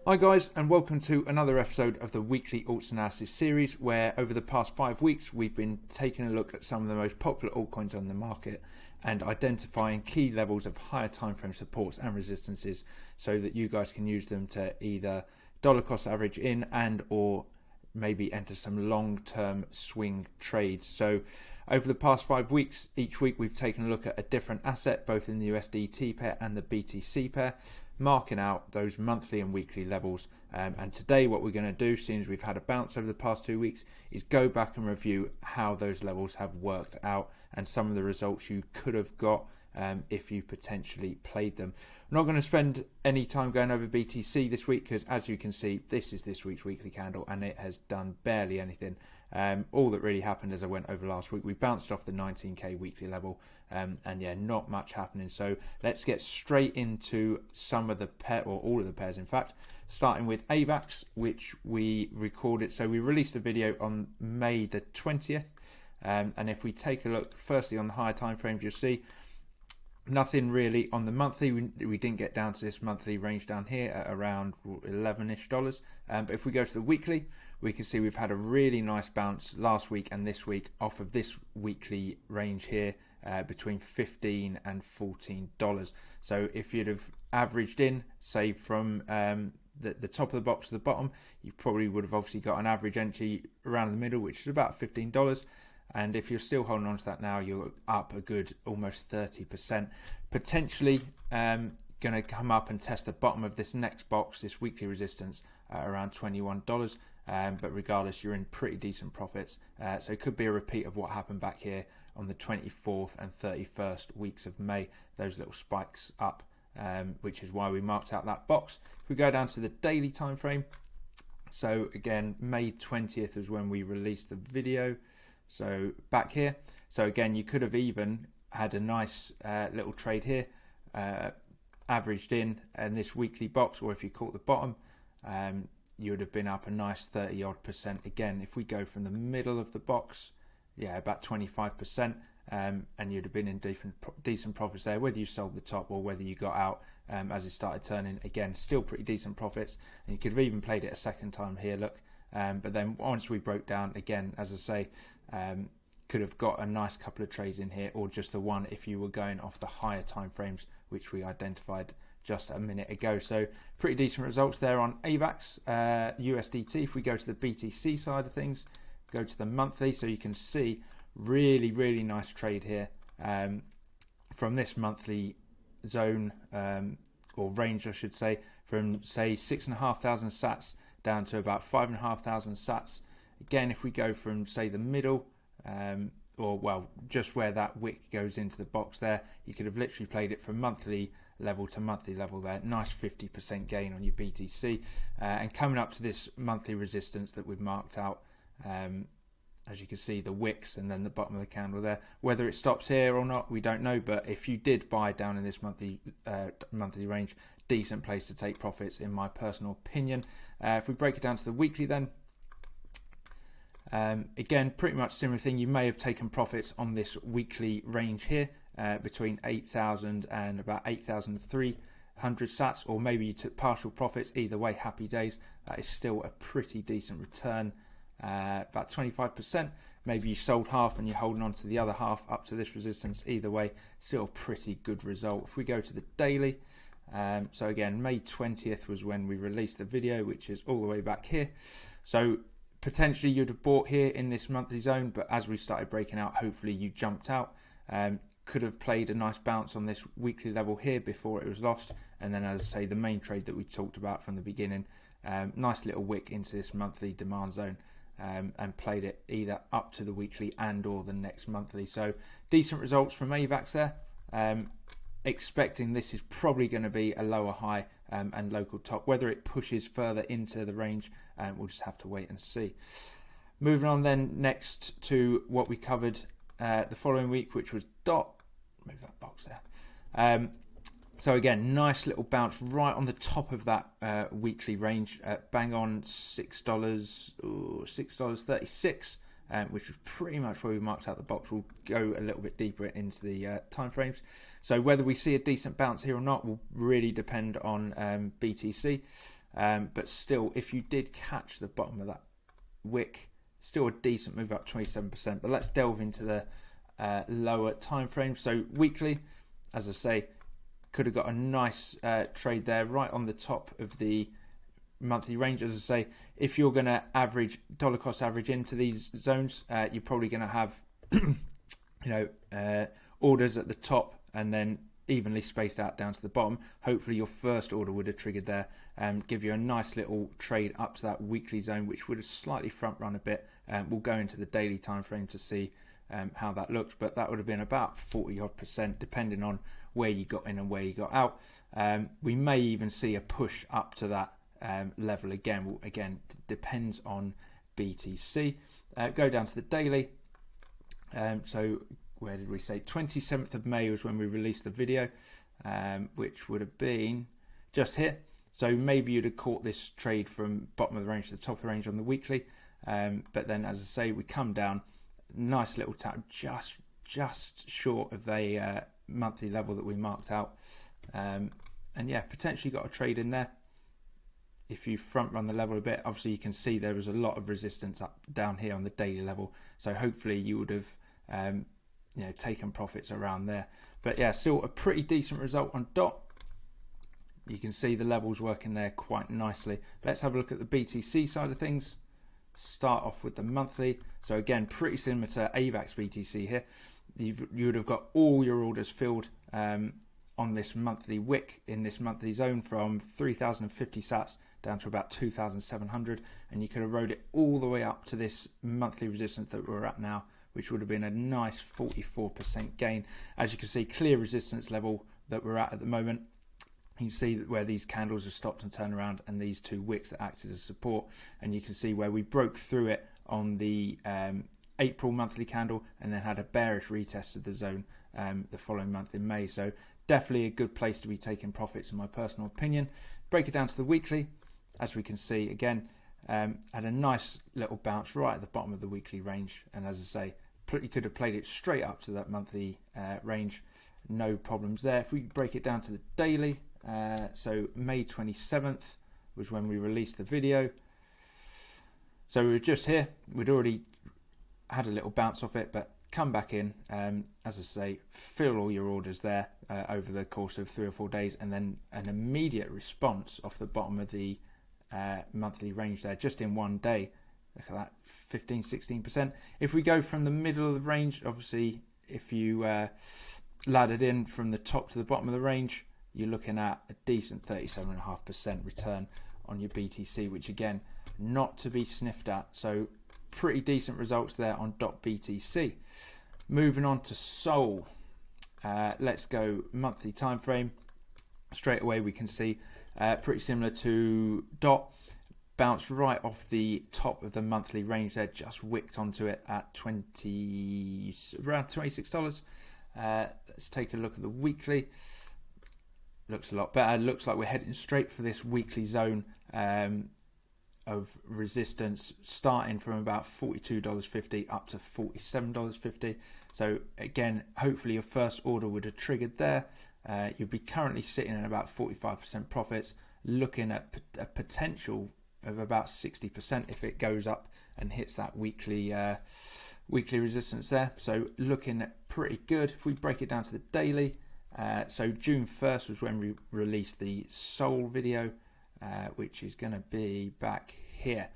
Hi guys, and welcome to another episode of the weekly Alts Analysis series, where over the past 5 weeks we've been taking a look at some of the most popular altcoins on the market and identifying key levels of higher timeframe supports and resistances so that you guys can use them to either dollar cost average in and or maybe enter some long-term swing trades. So over the past 5 weeks, each week we've taken a look at a different asset, both in the USDT pair and the BTC pair, marking out those monthly and weekly levels. And today what we're going to do, seeing as we've had a bounce over the past 2 weeks, is go back and review how those levels have worked out and some of the results you could have got if you potentially played them. I'm not going to spend any time going over BTC this week because, as you can see, this is this week's weekly candle and it has done barely anything. All that really happened as I went over last week, we bounced off the 19k weekly level, and yeah, not much happening. So let's get straight into some of the pair, or all of the pairs in fact, starting with AVAX, which we recorded. So we released a video on May the 20th, and if we take a look firstly on the higher time frames, you'll see nothing really on the monthly. We didn't get down to this monthly range down here at around $11-ish. But if we go to the weekly, we can see we've had a really nice bounce last week and this week off of this weekly range here, between $15 and $14. So if you'd have averaged in, say from the top of the box to the bottom, you probably would have obviously got an average entry around the middle, which is about $15. And if you're still holding on to that now, you're up a good almost 30%. Potentially going to come up and test the bottom of this next box, this weekly resistance, around $21. But regardless, you're in pretty decent profits. So it could be a repeat of what happened back here on the 24th and 31st weeks of May, those little spikes up, which is why we marked out that box. If we go down to the daily time frame, so again, May 20th is when we released the video. So back here, so again, you could have even had a nice little trade here, averaged in this weekly box, or if you caught the bottom, you would have been up a nice 30-odd%. Again, if we go from the middle of the box, yeah, about 25%, and you'd have been in decent profits there, whether you sold the top or whether you got out as it started turning. Again, still pretty decent profits, and you could have even played it a second time here, look. But then once we broke down, again, as I say, could have got a nice couple of trades in here, or just the one if you were going off the higher time frames, which we identified just a minute ago. So pretty decent results there on AVAX, USDT. If we go to the BTC side of things, go to the monthly, so you can see really nice trade here from this monthly zone, or range I should say, from say 6,500 sats down to about 5,500 sats. Again, if we go from say the middle, or well, just where that wick goes into the box there, you could have literally played it from monthly level to monthly level there. Nice 50% gain on your BTC, and coming up to this monthly resistance that we've marked out, as you can see, the wicks and then the bottom of the candle there. Whether it stops here or not, we don't know, but if you did buy down in this monthly range, decent place to take profits in my personal opinion. If we break it down to the weekly then, again, pretty much similar thing. You may have taken profits on this weekly range here, between 8,000 and about 8,300 sats, or maybe you took partial profits. Either way, happy days. That is still a pretty decent return, about 25%. Maybe you sold half and you're holding on to the other half up to this resistance. Either way, still a pretty good result. If we go to the daily, so again, May 20th was when we released the video, which is all the way back here. So potentially you'd have bought here in this monthly zone, but as we started breaking out, hopefully you jumped out. Could have played a nice bounce on this weekly level here before it was lost, and then, as I say, the main trade that we talked about from the beginning, nice little wick into this monthly demand zone, and played it either up to the weekly and or the next monthly. So decent results from AVAX there. Expecting this is probably going to be a lower high and local top. Whether it pushes further into the range, we'll just have to wait and see. Moving on then next to what we covered the following week, which was DOT. Move that box there. So again, nice little bounce right on the top of that weekly range, bang on $6.36, which was pretty much where we marked out the box. We'll go a little bit deeper into the time frames. So whether we see a decent bounce here or not will really depend on BTC. but still, if you did catch the bottom of that wick, still a decent move up 27%. But let's delve into the lower time frame. So weekly, as I say, could have got a nice trade there right on the top of the monthly range. As I say, if you're going to average dollar cost average into these zones, you're probably going to have orders at the top and then evenly spaced out down to the bottom. Hopefully your first order would have triggered there and give you a nice little trade up to that weekly zone, which would have slightly front run a bit. We'll go into the daily time frame to see how that looks, but that would have been about 40 odd % depending on where you got in and where you got out. We may even see a push up to that level again. Again, depends on BTC. Go down to the daily. So where did we say? 27th of May was when we released the video, which would have been just here. So maybe you'd have caught this trade from bottom of the range to the top of the range on the weekly. But then, as I say, we come down, nice little tap, just short of the monthly level that we marked out. And yeah, potentially got a trade in there. If you front run the level a bit, obviously you can see there was a lot of resistance up down here on the daily level. So hopefully you would have taken profits around there. But yeah, still a pretty decent result on DOT. You can see the levels working there quite nicely. Let's have a look at the BTC side of things. Start off with the monthly. So again, pretty similar to AVAX BTC here. You would have got all your orders filled on this monthly wick in this monthly zone from 3,050 sats down to about 2,700, and you could have rode it all the way up to this monthly resistance that we're at now, which would have been a nice 44% gain. As you can see, clear resistance level that we're at the moment. You can see where these candles have stopped and turned around, and these two wicks that acted as support, and you can see where we broke through it on the April monthly candle and then had a bearish retest of the zone the following month in May. So definitely a good place to be taking profits in my personal opinion. Break it down to the weekly. As we can see again, had a nice little bounce right at the bottom of the weekly range, and as I say, you could have played it straight up to that monthly range, no problems there. If we break it down to the daily, so May 27th was when we released the video. So we were just here, we'd already had a little bounce off it, but come back in, as I say, fill all your orders there over the course of 3 or 4 days, and then an immediate response off the bottom of the monthly range there just in one day. Look at that, 15-16%. If we go from the middle of the range, obviously if you laddered in from the top to the bottom of the range, you're looking at a decent 37.5% return on your BTC, which again, not to be sniffed at. So pretty decent results there on .BTC. Moving on to Sol. Let's go monthly time frame. Straight away we can see pretty similar to DOT. Bounced right off the top of the monthly range there, just wicked onto it at around $26. Let's take a look at the weekly. Looks a lot better. Looks like we're heading straight for this weekly zone of resistance, starting from about $42.50 up to $47.50. So again, hopefully your first order would have triggered there. You'd be currently sitting at about 45% profits, looking at a potential of about 60% if it goes up and hits that weekly resistance there. So looking at pretty good. If we break it down to the daily, so June 1st was when we released the Sol video, which is going to be back here,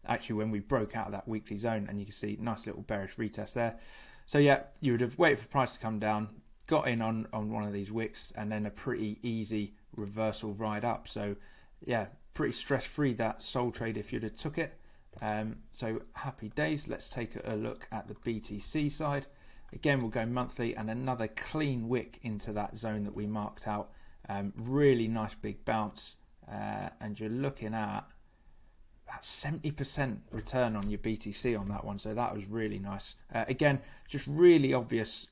actually when we broke out of that weekly zone, and you can see nice little bearish retest there. So yeah, you would have waited for the price to come down, got in on one of these wicks, and then a pretty easy reversal ride up. So yeah, pretty stress-free that Sol trade if you'd have took it. So happy days. Let's take a look at the BTC side. Again, we'll go monthly, and another clean wick into that zone that we marked out. Really nice big bounce, and you're looking at about 70% return on your BTC on that one. So that was really nice. Again, just really obvious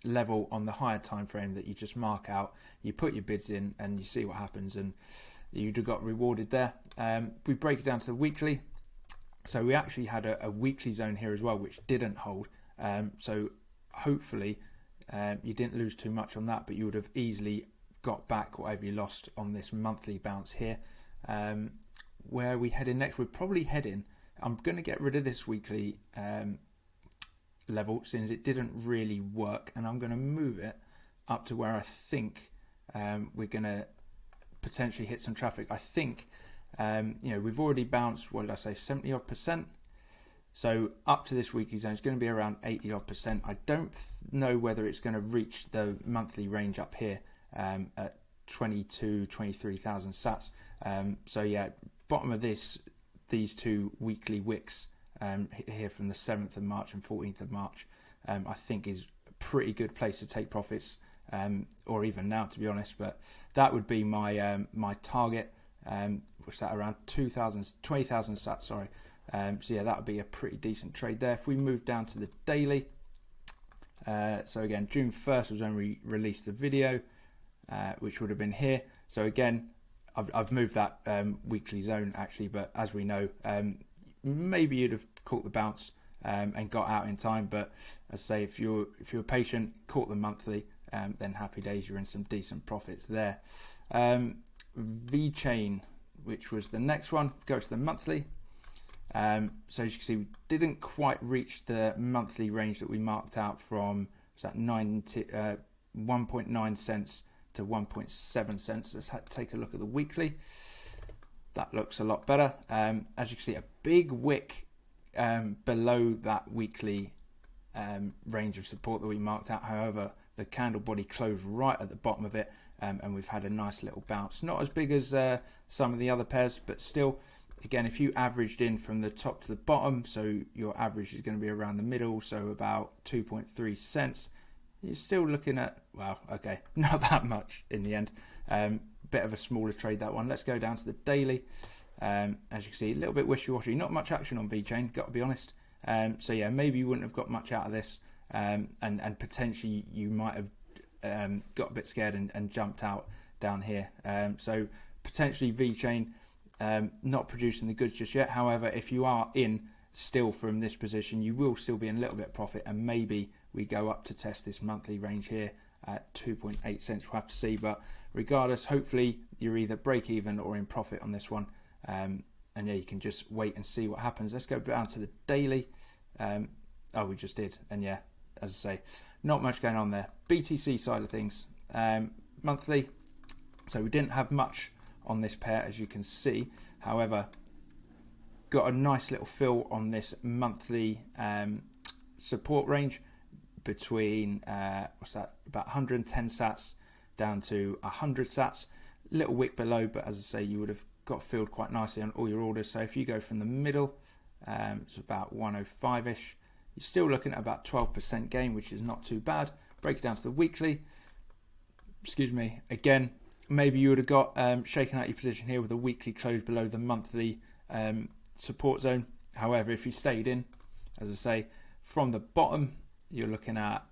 level on the higher time frame that you just mark out. You put your bids in, and you see what happens, and you'd have got rewarded there. We break it down to the weekly. So we actually had a weekly zone here as well, which didn't hold. So hopefully you didn't lose too much on that, but you would have easily got back whatever you lost on this monthly bounce here. Where are we heading next? We're probably heading, I'm going to get rid of this weekly level since it didn't really work, and I'm going to move it up to where I think we're going to potentially hit some traffic. I think we've already bounced, what did I say, 70 odd percent. So up to this weekly zone is going to be around 80 odd percent. I don't know whether it's going to reach the monthly range up here at 23,000 sats. So yeah, bottom of these two weekly wicks here from the 7th of March and 14th of March, I think is a pretty good place to take profits, or even now, to be honest. But that would be my my target, which is at around 20,000 sats. Sorry. So yeah, that would be a pretty decent trade there. If we move down to the daily, so again, June 1st was when we released the video, which would have been here. So again, I've moved that weekly zone actually, but as we know, maybe you'd have caught the bounce and got out in time. But as I say, if you're patient, caught the monthly, then happy days, you're in some decent profits there. VeChain, which was the next one, go to the monthly. So as you can see, we didn't quite reach the monthly range that we marked out from 1.9 cents to 1.7 cents. Let's take a look at the weekly. That looks a lot better. As you can see, a big wick below that weekly range of support that we marked out. However, the candle body closed right at the bottom of it, and we've had a nice little bounce. Not as big as some of the other pairs, but still. Again, if you averaged in from the top to the bottom, so your average is going to be around the middle, so about 2.3 cents, you're still looking at, well, okay, not that much in the end. Bit of a smaller trade, that one. Let's go down to the daily. As you can see, a little bit wishy-washy, not much action on VeChain, got to be honest. So yeah, maybe you wouldn't have got much out of this, and potentially you might have got a bit scared and jumped out down here. So potentially VeChain, not producing the goods just yet. However, if you are in still from this position, you will still be in a little bit of profit, and maybe we go up to test this monthly range here at 2.8 cents. We'll have to see, but regardless, hopefully you're either break even or in profit on this one, and yeah, you can just wait and see what happens. Let's go down to the daily. Oh, we just did, and yeah, as I say, not much going on there. BTC side of things, monthly, so we didn't have much on this pair, as you can see. However, got a nice little fill on this monthly support range between about 110 sats down to 100 sats. Little wick below, but as I say, you would have got filled quite nicely on all your orders. So if you go from the middle, it's about 105ish. You're still looking at about 12% gain, which is not too bad. Break it down to the weekly. Excuse me. Again, maybe you would have got shaken out your position here with a weekly close below the monthly support zone. However, if you stayed in, as I say, from the bottom, you're looking at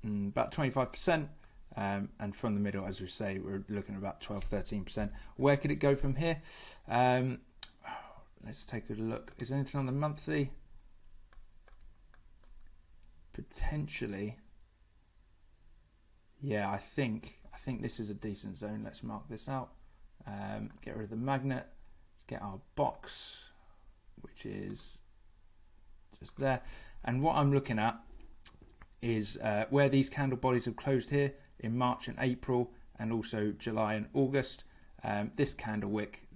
about 25%, and from the middle, as we say, we're looking at about 12-13%. Where could it go from here? Let's take a look. Is there anything on the monthly? Potentially. Yeah, I think this is a decent zone. Let's mark this out. Get rid of the magnet. Let's get our box, which is just there. And what I'm looking at is where these candle bodies have closed here in March and April, and also July and August. This candle wick.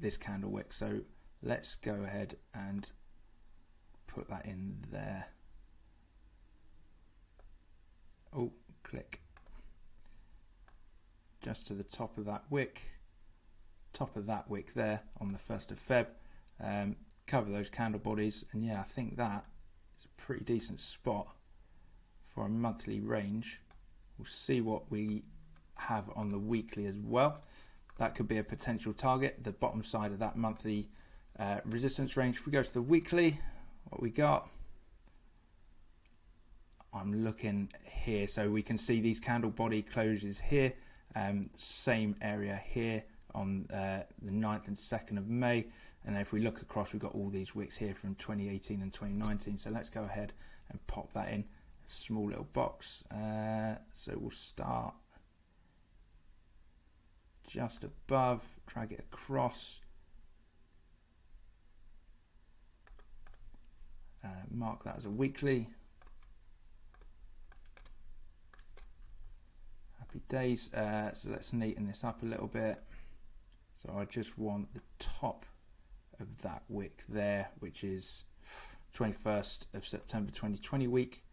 So let's go ahead and put that in there. Oh, click. Just to the top of that wick there on the 1st of Feb. Cover those candle bodies, and yeah, I think that is a pretty decent spot for a monthly range. We'll see what we have on the weekly as well. That could be a potential target, the bottom side of that monthly resistance range. If we go to the weekly, what we got, I'm looking here, so we can see these candle body closes here. Same area here on the 9th and 2nd of May, and then if we look across, we've got all these wicks here from 2018 and 2019. So let's go ahead and pop that in. Small little box. So we'll start just above, drag it across, mark that as a weekly. Happy days. So let's neaten this up a little bit. So I just want the top of that wick there, which is 21st of September 2020 week.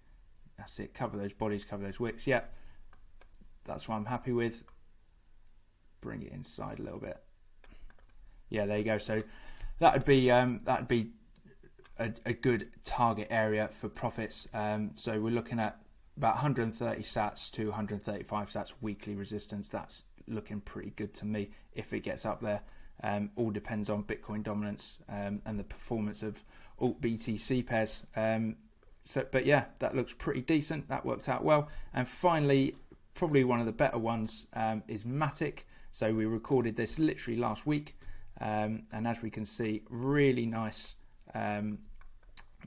That's it. Cover those bodies, cover those wicks. Yeah, that's what I'm happy with. Bring it inside a little bit. Yeah, there you go. So that'd be a good target area for profits. So we're looking at about 130 sats to 135 sats weekly resistance. That's looking pretty good to me if it gets up there. All depends on Bitcoin dominance and the performance of alt BTC pairs. But yeah, that looks pretty decent. That worked out well. And finally, probably one of the better ones is Matic. So we recorded this literally last week, and as we can see, really nice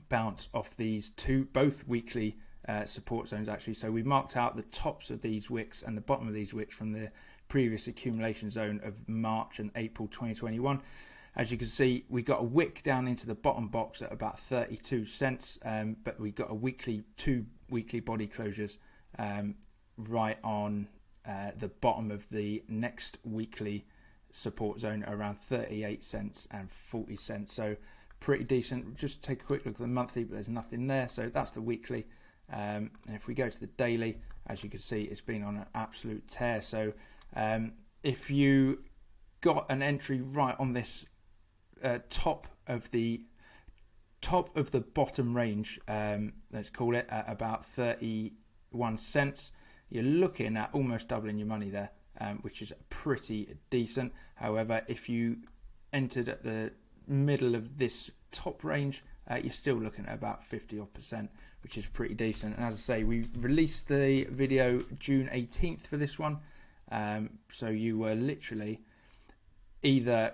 bounce off these both weekly support zones actually. So we marked out the tops of these wicks and the bottom of these wicks from the previous accumulation zone of March and April 2021. As you can see, we got a wick down into the bottom box at about 32 cents, but we got two weekly body closures right on the bottom of the next weekly support zone around 38 cents and 40 cents. So pretty decent. Just take a quick look at the monthly, but there's nothing there. So that's the weekly. And if we go to the daily, as you can see, it's been on an absolute tear. So if you got an entry right on this top of the bottom range, let's call it, at about 31 cents, you're looking at almost doubling your money there, which is pretty decent. However, if you entered at the middle of this top range, you're still looking at about 50% odd, which is pretty decent. And as I say, we released the video June 18th for this one. So you were literally either,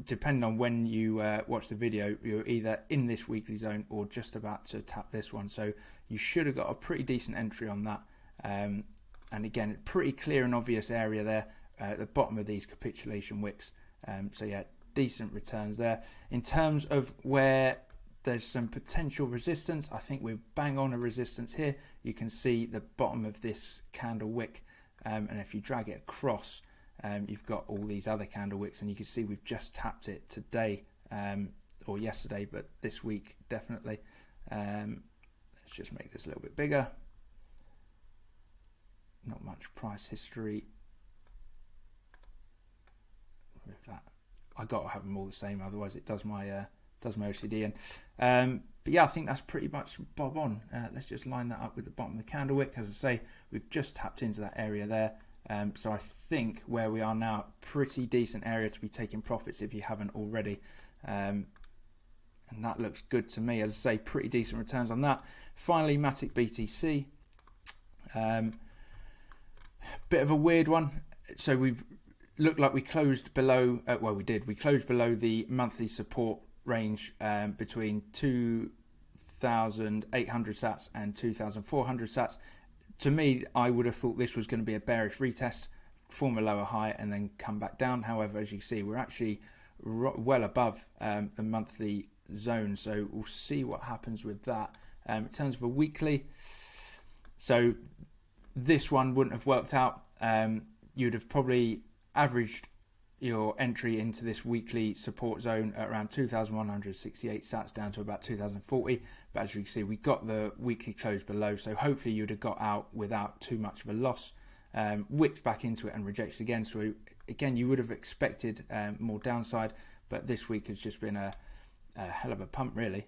depending on when you watch the video, you're either in this weekly zone or just about to tap this one. So you should have got a pretty decent entry on that. And again, pretty clear and obvious area there at the bottom of these capitulation wicks. So yeah, decent returns there. In terms of where there's some potential resistance, I think we're bang on a resistance here. You can see the bottom of this candle wick, and if you drag it across, you've got all these other candle wicks, and you can see we've just tapped it today or yesterday, but this week definitely. Let's just make this a little bit bigger. Not much price history with that. I got to have them all the same, otherwise it does my OCD. And but yeah, I think that's pretty much bob on. Let's just line that up with the bottom of the candle wick. As I say, we've just tapped into that area there. So I think where we are now, pretty decent area to be taking profits if you haven't already. And that looks good to me. As I say, pretty decent returns on that. Finally, Matic BTC. Bit of a weird one. So we've looked like we closed below, well, we did. We closed below the monthly support range between 2,800 sats and 2,400 sats. To me, I would have thought this was going to be a bearish retest, form a lower high, and then come back down. However, as you see, we're actually well above the monthly zone. So we'll see what happens with that. In terms of a weekly, so this one wouldn't have worked out. You'd have probably averaged your entry into this weekly support zone at around 2,168 sats down to about 2,040. But as you can see, we got the weekly close below, so hopefully you'd have got out without too much of a loss. Wicked back into it and rejected again. So again, you would have expected more downside, but this week has just been a hell of a pump, really.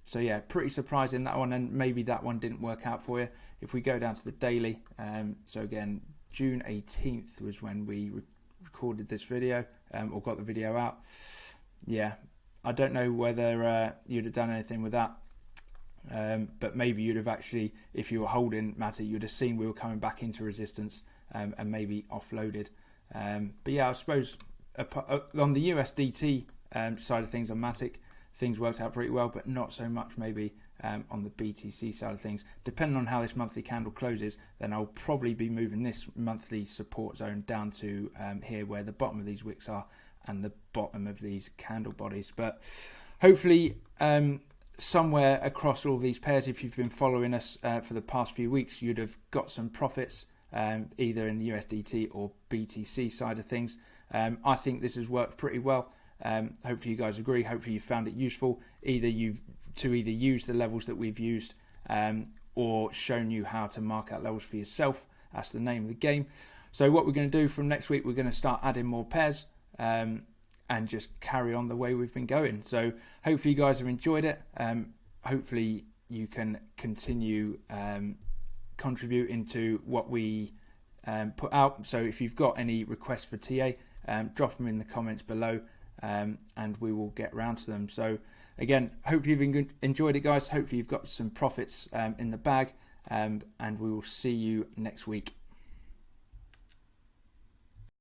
So yeah, pretty surprising that one, and maybe that one didn't work out for you. If we go down to the daily, so again, June 18th was when we recorded this video, or got the video out. Yeah, I don't know whether you'd have done anything with that, but maybe you'd have actually, if you were holding Matic, you'd have seen we were coming back into resistance and maybe offloaded. But yeah, I suppose on the USDT side of things on Matic, things worked out pretty well, but not so much maybe on the BTC side of things. Depending on how this monthly candle closes, then I'll probably be moving this monthly support zone down to here where the bottom of these wicks are and the bottom of these candle bodies. But hopefully somewhere across all these pairs, if you've been following us for the past few weeks, you'd have got some profits either in the USDT or BTC side of things. I think this has worked pretty well. Hopefully you guys agree. Hopefully you found it useful. Either use the levels that we've used or shown you how to mark out levels for yourself. That's the name of the game. So what we're going to do from next week, we're going to start adding more pairs and just carry on the way we've been going. So hopefully you guys have enjoyed it. Hopefully you can continue contributing to what we put out. So if you've got any requests for TA, drop them in the comments below and we will get round to them. So again, hope you've enjoyed it, guys. Hopefully you've got some profits in the bag, and we will see you next week.